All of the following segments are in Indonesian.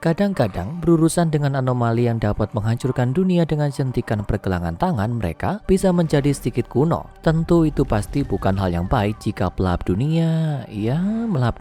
Kadang-kadang berurusan dengan anomali yang dapat menghancurkan dunia dengan sentikan pergelangan tangan mereka bisa menjadi sedikit kuno. Tentu itu pasti bukan hal yang baik jika melahap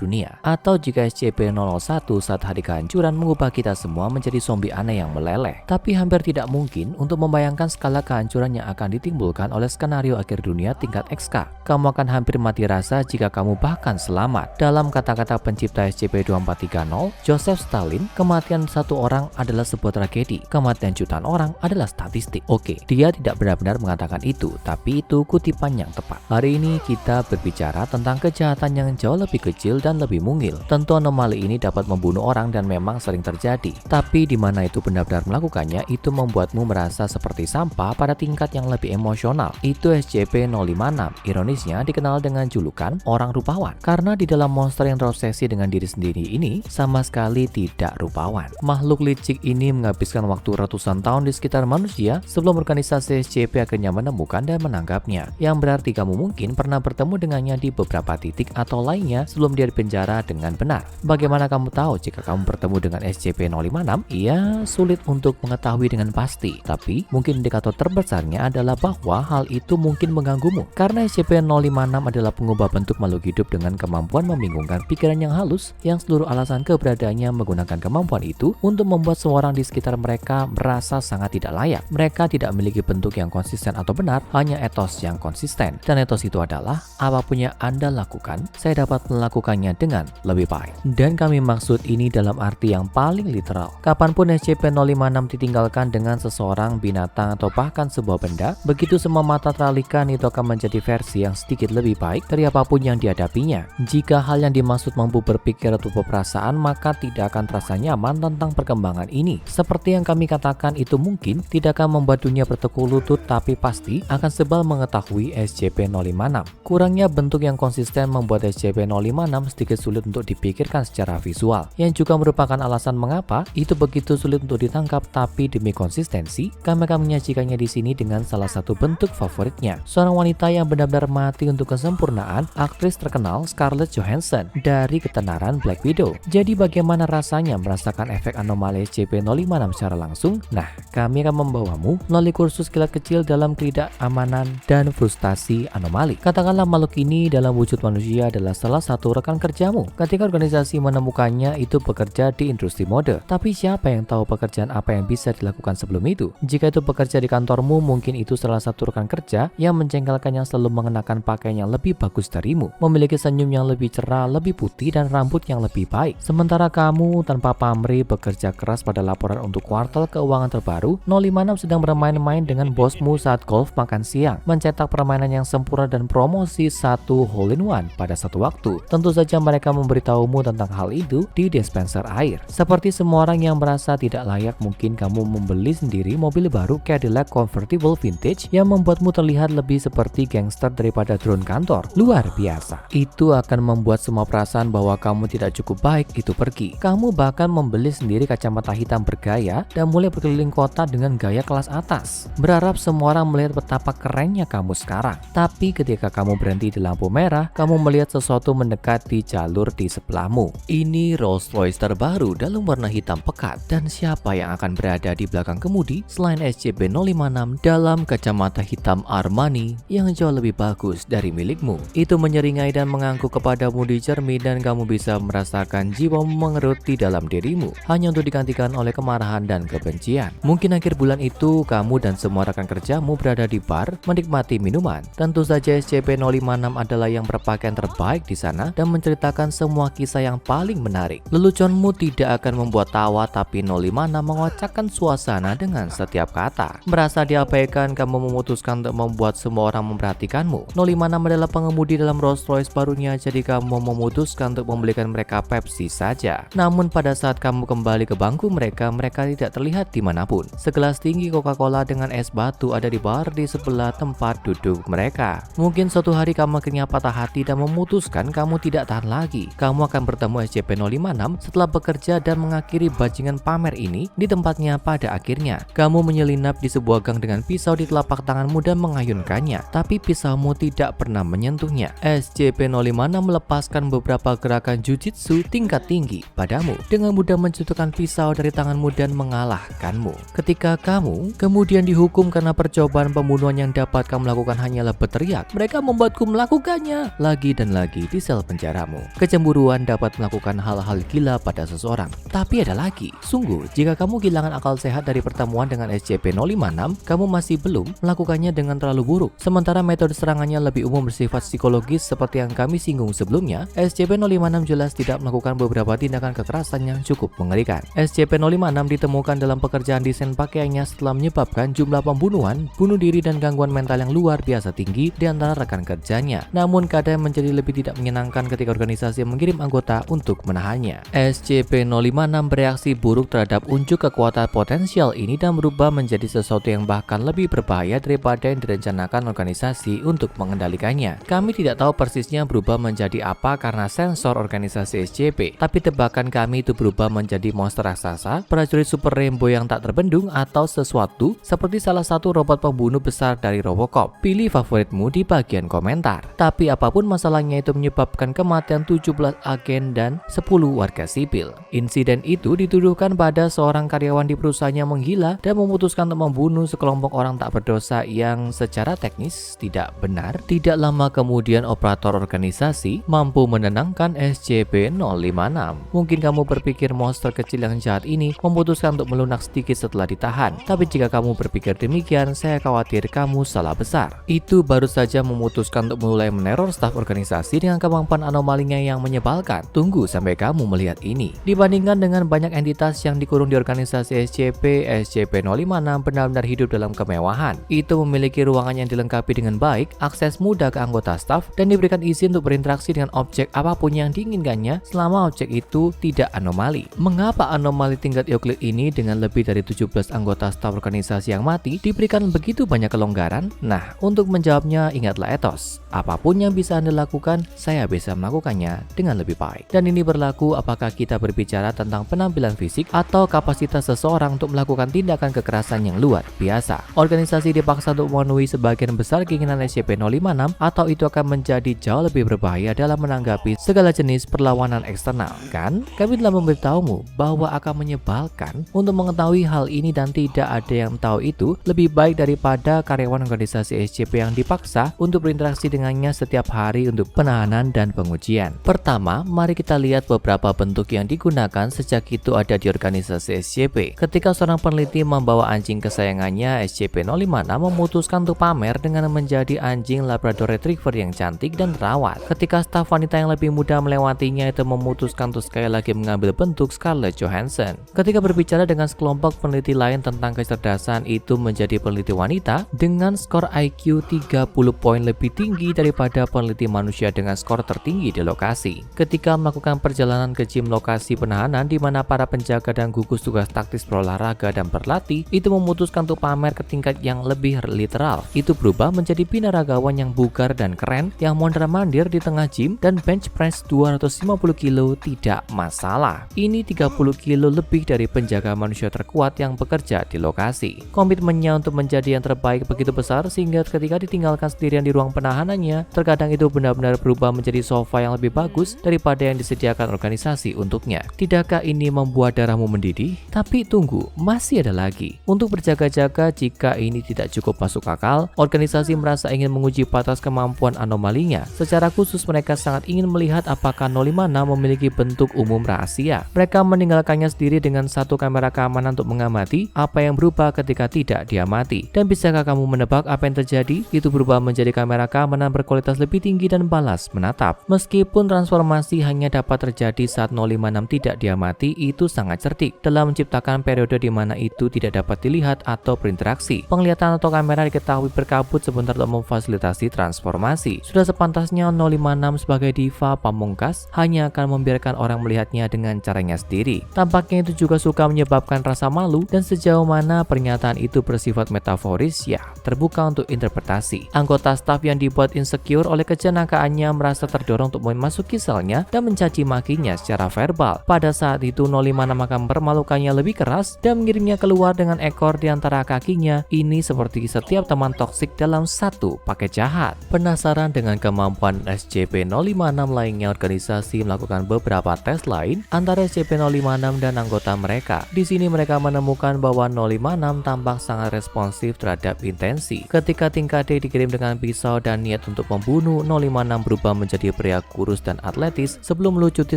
dunia, atau jika SCP-001 saat hari kehancuran mengubah kita semua menjadi zombie aneh yang meleleh. Tapi hampir tidak mungkin untuk membayangkan skala kehancuran yang akan ditimbulkan oleh skenario akhir dunia tingkat XK. Kamu akan hampir mati rasa jika kamu bahkan selamat. Dalam kata-kata pencipta SCP-2430, Joseph Stalin, kematian satu orang adalah sebuah tragedi, kematian jutaan orang adalah statistik. Oke, dia tidak benar-benar mengatakan itu, tapi itu kutipan yang tepat. Hari ini kita berbicara tentang kejahatan yang jauh lebih kecil dan lebih mungil. Tentu anomali ini dapat membunuh orang dan memang sering terjadi. Tapi di mana itu benar-benar melakukannya, itu membuatmu merasa seperti sampah pada tingkat yang lebih emosional. Itu SCP-056. Ironisnya dikenal dengan julukan orang rupawan, karena di dalam monster yang terobsesi dengan diri sendiri ini sama sekali tidak rupawan. Makhluk licik ini menghabiskan waktu ratusan tahun di sekitar manusia sebelum organisasi SCP akhirnya menemukan dan menangkapnya. Yang berarti kamu mungkin pernah bertemu dengannya di beberapa titik atau lainnya sebelum dia dipenjara dengan benar. Bagaimana kamu tahu jika kamu bertemu dengan SCP-056? Iya, sulit untuk mengetahui dengan pasti. Tapi mungkin indikator terbesarnya adalah bahwa hal itu mungkin mengganggumu. Karena SCP-056 adalah pengubah bentuk makhluk hidup dengan kemampuan membingungkan pikiran yang halus, yang seluruh alasan keberadaannya menggunakan kemampuan itu untuk membuat semua orang di sekitar mereka merasa sangat tidak layak. Mereka tidak memiliki bentuk yang konsisten atau benar, hanya etos yang konsisten. Dan etos itu adalah, apapun yang Anda lakukan, saya dapat melakukannya dengan lebih baik. Dan kami maksud ini dalam arti yang paling literal. Kapanpun SCP-056 ditinggalkan dengan seseorang, binatang, atau bahkan sebuah benda, begitu semua mata teralihkan, itu akan menjadi versi yang sedikit lebih baik dari apapun yang dihadapinya. Jika hal yang dimaksud mampu berpikir atau berperasaan, maka tidak akan terasa nyaman tentang perkembangan ini. Seperti yang kami katakan, itu mungkin tidak akan membuat dunia bertekuk lutut, tapi pasti akan sebal mengetahui SCP-056. Kurangnya bentuk yang konsisten membuat SCP-056 sedikit sulit untuk dipikirkan secara visual, yang juga merupakan alasan mengapa itu begitu sulit untuk ditangkap. Tapi demi konsistensi, kami akan menyajikannya di sini dengan salah satu bentuk favoritnya. Seorang wanita yang benar-benar mati untuk kesempurnaan, aktris terkenal Scarlett Johansson dari ketenaran Black Widow. Jadi bagaimana rasanya merasakan efek anomali SCP-056 secara langsung? Nah, kami akan membawamu melalui kursus kilat kecil dalam ketidakamanan dan frustasi anomali. Katakanlah makhluk ini dalam wujud manusia adalah salah satu rekan kerjamu. Ketika organisasi menemukannya, itu bekerja di industri mode. Tapi siapa yang tahu pekerjaan apa yang bisa dilakukan sebelum itu? Jika itu bekerja di kantormu, mungkin itu salah satu rekan kerja yang menjengkelkan, yang selalu mengenakan pakaian yang lebih bagus darimu, memiliki senyum yang lebih cerah, lebih putih, dan rambut yang lebih baik. Sementara kamu tanpa pamrih bekerja keras pada laporan untuk kuartal keuangan terbaru. 056 sedang bermain-main dengan bosmu saat golf makan siang, mencetak permainan yang sempurna dan promosi satu hole-in-one pada satu waktu. Tentu saja mereka memberitahumu tentang hal itu di dispenser air. Seperti semua orang yang merasa tidak layak, mungkin kamu membeli sendiri mobil baru Cadillac Convertible Vintage yang membuatmu terlihat lebih seperti gangster daripada drone kantor. Luar biasa. Itu akan membuat semua perasaan bahwa kamu tidak cukup baik itu pergi. Kamu bahkan membeli sendiri kacamata hitam bergaya dan mulai berkeliling kota dengan gaya kelas atas, berharap semua orang melihat betapa kerennya kamu sekarang. Tapi ketika kamu berhenti di lampu merah, kamu melihat sesuatu mendekat di jalur di sebelahmu. Ini Rolls Royce terbaru dalam warna hitam pekat, dan siapa yang akan berada di belakang kemudi selain SCP-056 dalam kacamata hitam Armani yang jauh lebih bagus dari milikmu. Itu menyeringai dan mengangguk kepadamu di cermin, dan kamu bisa merasakan jiwa mengerut di dalam dirimu, hanya untuk digantikan oleh kemarahan dan kebencian. Mungkin akhir bulan itu, kamu dan semua rekan kerjamu berada di bar menikmati minuman. Tentu saja SCP-056 adalah yang berpakaian terbaik di sana dan menceritakan semua kisah yang paling menarik. Leluconmu tidak akan membuat tawa, tapi 056 mengocakkan suasana dengan setiap kata. Merasa diabaikan, kamu memutuskan untuk membuat semua orang memperhatikanmu. 056 adalah pengemudi dalam Rolls Royce barunya, jadi kamu memutuskan untuk membelikan mereka Pepsi saja. Namun pada saat kamu kembali ke bangku mereka tidak terlihat dimanapun. Segelas tinggi Coca-Cola dengan es batu ada di bar di sebelah tempat duduk mereka. Mungkin suatu hari kamu akhirnya patah hati dan memutuskan kamu tidak tahan lagi. Kamu akan bertemu SCP-056 setelah bekerja dan mengakhiri bajingan pamer ini di tempatnya pada akhirnya. Kamu menyelinap di sebuah gang dengan pisau di telapak tanganmu dan mengayunkannya, tapi pisaumu tidak pernah menyentuhnya. SCP-056 melepaskan beberapa gerakan jujitsu tingkat tinggi padamu. Dengan mudah mudah menjatuhkan pisau dari tanganmu dan mengalahkanmu. Ketika kamu kemudian dihukum karena percobaan pembunuhan yang dapat kamu lakukan hanyalah berteriak, mereka membuatku melakukannya lagi dan lagi di sel penjaramu. Kecemburuan dapat melakukan hal-hal gila pada seseorang. Tapi ada lagi, sungguh jika kamu kehilangan akal sehat dari pertemuan dengan SCP-056, kamu masih belum melakukannya dengan terlalu buruk. Sementara metode serangannya lebih umum bersifat psikologis seperti yang kami singgung sebelumnya, SCP-056 jelas tidak melakukan beberapa tindakan kekerasan yang cukup mengerikan. SCP-056 ditemukan dalam pekerjaan desain pakaiannya setelah menyebabkan jumlah pembunuhan, bunuh diri dan gangguan mental yang luar biasa tinggi di antara rekan kerjanya. Namun keadaan menjadi lebih tidak menyenangkan ketika organisasi mengirim anggota untuk menahannya. SCP-056 bereaksi buruk terhadap unjuk kekuatan potensial ini dan berubah menjadi sesuatu yang bahkan lebih berbahaya daripada yang direncanakan organisasi untuk mengendalikannya. Kami tidak tahu persisnya berubah menjadi apa karena sensor organisasi SCP, tapi tebakan kami itu berubah menjadi monster raksasa, prajurit super rainbow yang tak terbendung, atau sesuatu seperti salah satu robot pembunuh besar dari Robocop. Pilih favoritmu di bagian komentar. Tapi apapun masalahnya, itu menyebabkan kematian 17 agen dan 10 warga sipil. Insiden itu dituduhkan pada seorang karyawan di perusahaannya menggila dan memutuskan untuk membunuh sekelompok orang tak berdosa yang secara teknis tidak benar. Tidak lama kemudian operator organisasi mampu menenangkan SCP-056. Mungkin kamu berpikir monster kecil yang jahat ini memutuskan untuk melunak sedikit setelah ditahan. Tapi jika kamu berpikir demikian, saya khawatir kamu salah besar. Itu baru saja memutuskan untuk mulai meneror staf organisasi dengan kemampuan anomalinya yang menyebalkan. Tunggu sampai kamu melihat ini. Dibandingkan dengan banyak entitas yang dikurung di organisasi SCP, SCP-056 benar-benar hidup dalam kemewahan. Itu memiliki ruangan yang dilengkapi dengan baik, akses mudah ke anggota staf, dan diberikan izin untuk berinteraksi dengan objek apapun yang diinginkannya selama objek itu tidak anomali. Mengapa anomali tingkat Euclid ini dengan lebih dari 17 anggota staf organisasi yang mati diberikan begitu banyak kelonggaran? Nah, untuk menjawabnya ingatlah etos. Apapun yang bisa Anda lakukan, saya bisa melakukannya dengan lebih baik. Dan ini berlaku apakah kita berbicara tentang penampilan fisik atau kapasitas seseorang untuk melakukan tindakan kekerasan yang luar biasa. Organisasi dipaksa untuk memenuhi sebagian besar keinginan SCP-056 atau itu akan menjadi jauh lebih berbahaya dalam menanggapi segala jenis perlawanan eksternal. Kan? Kami telah memberitahumu bahwa akan menyebalkan untuk mengetahui hal ini dan tidak ada yang tahu itu lebih baik daripada karyawan organisasi SCP yang dipaksa untuk berinteraksi dengannya setiap hari untuk penahanan dan pengujian. Pertama, mari kita lihat beberapa bentuk yang digunakan sejak itu ada di organisasi SCP. Ketika seorang peneliti membawa anjing kesayangannya, SCP-056 memutuskan untuk pamer dengan menjadi anjing Labrador Retriever yang cantik dan terawat. Ketika staf wanita yang lebih muda melewatinya, itu memutuskan untuk sekali lagi mengambil bentuk Scarlett Johansson. Ketika berbicara dengan sekelompok peneliti lain tentang kecerdasan, itu menjadi peneliti wanita dengan skor IQ 30 poin lebih tinggi daripada peneliti manusia dengan skor tertinggi di lokasi. Ketika melakukan perjalanan ke gym lokasi penahanan di mana para penjaga dan gugus tugas taktis berolahraga dan berlatih, itu memutuskan untuk pamer ke tingkat yang lebih literal. Itu berubah menjadi binaragawan yang bugar dan keren yang mondar-mandir di tengah gym dan bench press 250 kilo tidak masalah. Ini 30 kilo lebih dari penjaga manusia terkuat yang bekerja di lokasi. Komitmennya untuk menjadi yang terbaik begitu besar sehingga ketika ditinggalkan sendirian di ruang penahanannya, terkadang itu benar-benar berubah menjadi sofa yang lebih bagus daripada yang disediakan organisasi untuknya. Tidakkah ini membuat darahmu mendidih? Tapi tunggu, masih ada lagi. Untuk berjaga-jaga jika ini tidak cukup masuk akal, organisasi merasa ingin menguji batas kemampuan anomalinya. Secara khusus mereka sangat ingin melihat apakah 056 memiliki bentuk umum rahasia. Mereka meninggalkannya sendiri dengan satu kamera keamanan untuk mengamati apa yang berubah ketika tidak diamati. Dan bisakah kamu menebak apa yang terjadi? Itu berubah menjadi kamera keamanan berkualitas lebih tinggi dan balas menatap. Meskipun transformasi hanya dapat terjadi saat 056 tidak diamati, itu sangat cerdik dalam menciptakan periode di mana itu tidak dapat dilihat atau berinteraksi. Penglihatan atau kamera diketahui berkabut sebentar untuk memfasilitasi transformasi. Sudah sepantasnya 056 sebagai diva pamungkas hanya akan membiarkan orang melihatnya dengan caranya sendiri. Tampaknya itu juga suka menyebabkan rasa malu, dan sejauh mana pernyataan itu bersifat metaforis, ya terbuka untuk interpretasi. Anggota staf yang dibuat insecure oleh kejenakaannya merasa terdorong untuk memasuki selnya dan mencaci makinya secara verbal. Pada saat itu 056 akan mempermalukannya lebih keras dan mengirimnya keluar dengan ekor di antara kakinya. Ini seperti setiap teman toksik dalam satu paket jahat. Penasaran dengan kemampuan SCP-056 lainnya, organisasi melakukan beberapa tes lain antara SCP SCP-056 dan anggota mereka. Di sini mereka menemukan bahwa 056 tampak sangat responsif terhadap intensi. Ketika tingkat D dikirim dengan pisau dan niat untuk membunuh, 056 berubah menjadi pria kurus dan atletis sebelum melucuti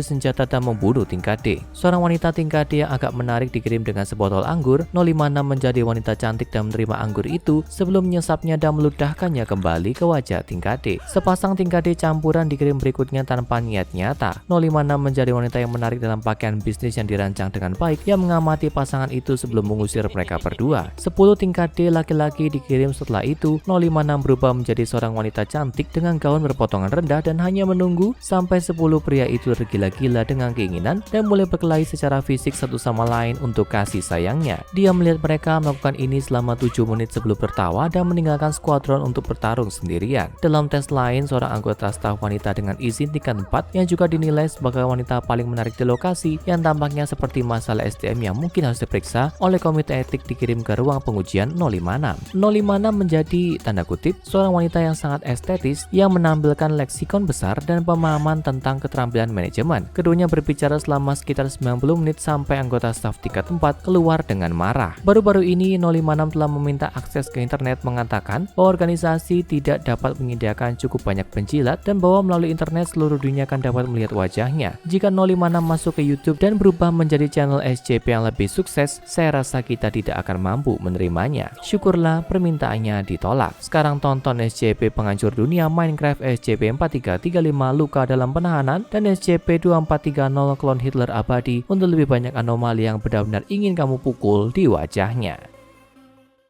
senjata dan membunuh tingkat D. Seorang wanita tingkat D yang agak menarik dikirim dengan sebotol anggur. 056 menjadi wanita cantik dan menerima anggur itu sebelum menyesapnya dan meludahkannya kembali ke wajah tingkat D. Sepasang tingkat D campuran dikirim berikutnya tanpa niat nyata. 056 menjadi wanita yang menarik dalam pakaian bisnis yang dirancang dengan baik yang mengamati pasangan itu sebelum mengusir mereka berdua. 10 tingkat D laki-laki dikirim setelah itu. 056 berubah menjadi seorang wanita cantik dengan gaun berpotongan rendah dan hanya menunggu sampai 10 pria itu tergila-gila dengan keinginan dan mulai berkelahi secara fisik satu sama lain untuk kasih sayangnya. Dia melihat mereka melakukan ini selama 7 menit sebelum tertawa dan meninggalkan skuadron untuk bertarung sendirian. Dalam tes lain, seorang anggota staf wanita dengan izin tingkat 4 yang juga dinilai sebagai wanita paling menarik di lokasi yang tampaknya seperti masalah SDM yang mungkin harus diperiksa oleh komite etik dikirim ke ruang pengujian 056. 056 menjadi tanda kutip seorang wanita yang sangat estetis yang menampilkan leksikon besar dan pemahaman tentang keterampilan manajemen. Keduanya berbicara selama sekitar 90 menit sampai anggota staf tingkat 4 keluar dengan marah. Baru-baru ini 056 telah meminta akses ke internet mengatakan bahwa organisasi tidak dapat menyediakan cukup banyak penjilat dan bahwa melalui internet seluruh dunia akan dapat melihat wajahnya. Jika 056 masuk ke YouTube dan berubah menjadi channel SCP yang lebih sukses, saya rasa kita tidak akan mampu menerimanya. Syukurlah permintaannya ditolak. Sekarang tonton SCP Penghancur Dunia Minecraft SCP-4335 Luka dalam Penahanan dan SCP-2430 Klon Hitler Abadi untuk lebih banyak anomali yang benar-benar ingin kamu pukul di wajahnya.